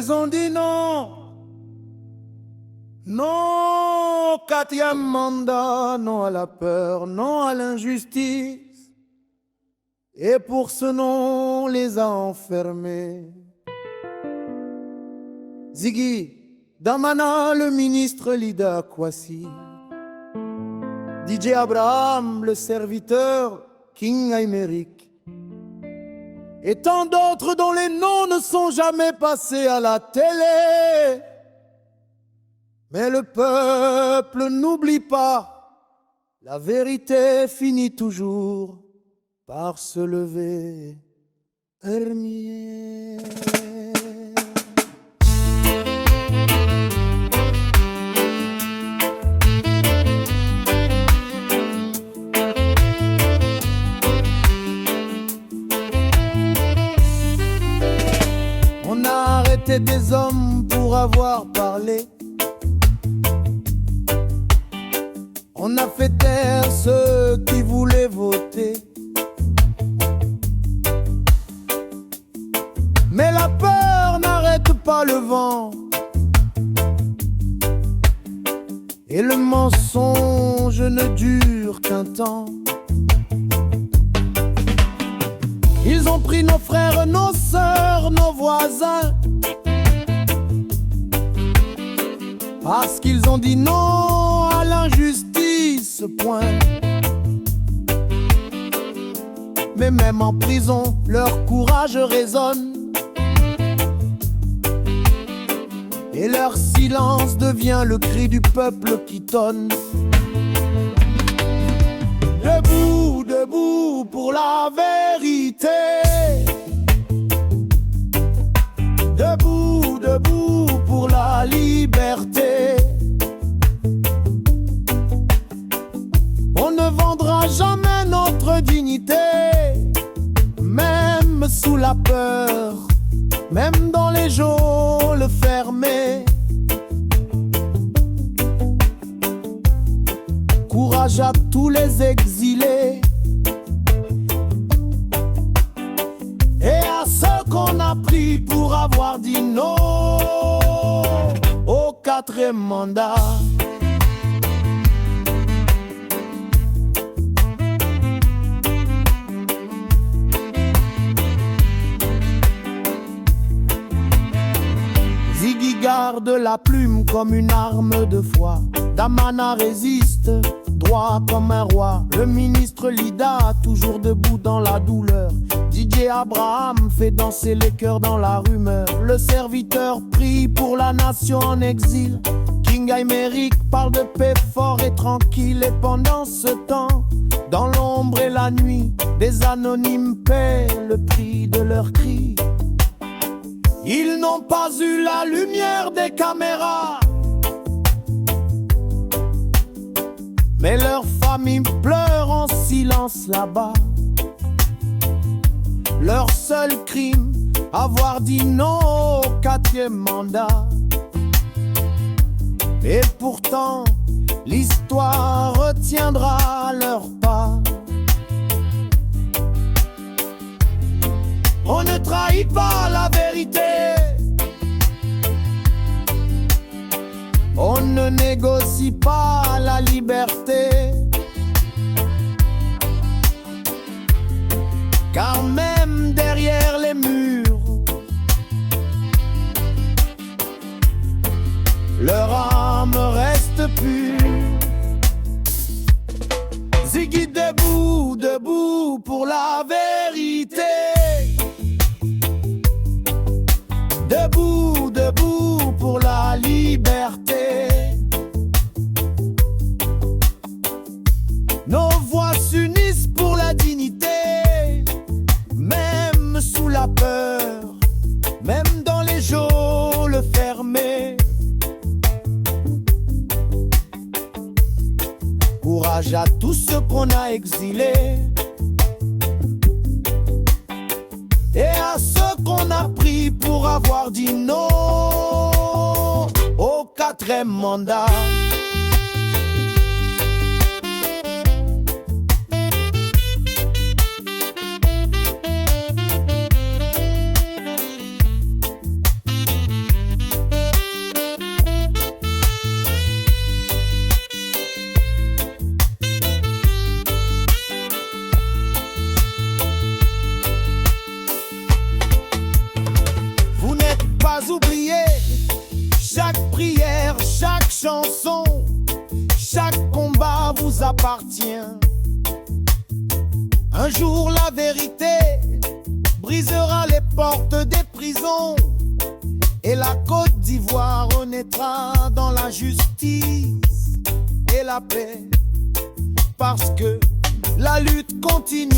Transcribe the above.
ils ont dit non. Non au quatrième mandat, non à la peur, non à l'injustice. Et pour ce nom, on les a enfermés. Ziggy Damana, le ministre Lida Kwasi, DJ Abraham, le serviteur King Aymeric, et tant d'autres dont les noms ne sont jamais passés à la télé. Mais le peuple n'oublie pas, la vérité finit toujours par se lever. Hermier. On a arrêté des hommes pour avoir parlé. On a fait taire ceux qui voulaient voter. Mais la peur n'arrête pas le vent, et le mensonge ne dure qu'un temps. Ils ont pris nos frères, nos sœurs, nos voisins, parce qu'ils ont dit non à l'injustice, point. Mais même en prison, leur courage résonne, et leur silence devient le cri du peuple qui tonne. Debout, debout pour la vérité. Debout, debout pour la liberté. On ne vendra jamais notre dignité, même sous la peur, même dans les geôles fermées. Courage à tous les exilés et à ceux qu'on a pris pour avoir dit non au quatrième mandat. Ziggy garde la plume comme une arme de foi. Damana résiste, droit comme un roi. Le ministre Lida, toujours debout dans la douleur. DJ Abraham fait danser les cœurs dans la rumeur. Le serviteur prie pour la nation en exil. King Aymeric parle de paix fort et tranquille. Et pendant ce temps, dans l'ombre et la nuit, des anonymes paient le prix de leurs cris. Ils n'ont pas eu la lumière des caméras, mais leurs familles pleurent en silence là-bas. Leur seul crime, avoir dit non au quatrième mandat. Et pourtant, l'histoire retiendra leurs pas. On ne trahit pas la vérité, on ne négocie pas la liberté, car même derrière les murs, leur âme reste pure. Ziggy debout, debout pour la vérité. Debout, debout pour la liberté. Nos voix s'unissent pour la dignité, même sous la peur, même dans les geôles fermées. Courage à tous ceux qu'on a exilés et à ceux qu'on a pris pour avoir dit non au quatrième mandat. chaque combat vous appartient. Un jour la vérité brisera les portes des prisons et la Côte d'Ivoire renaîtra dans la justice et la paix, parce que la lutte continue.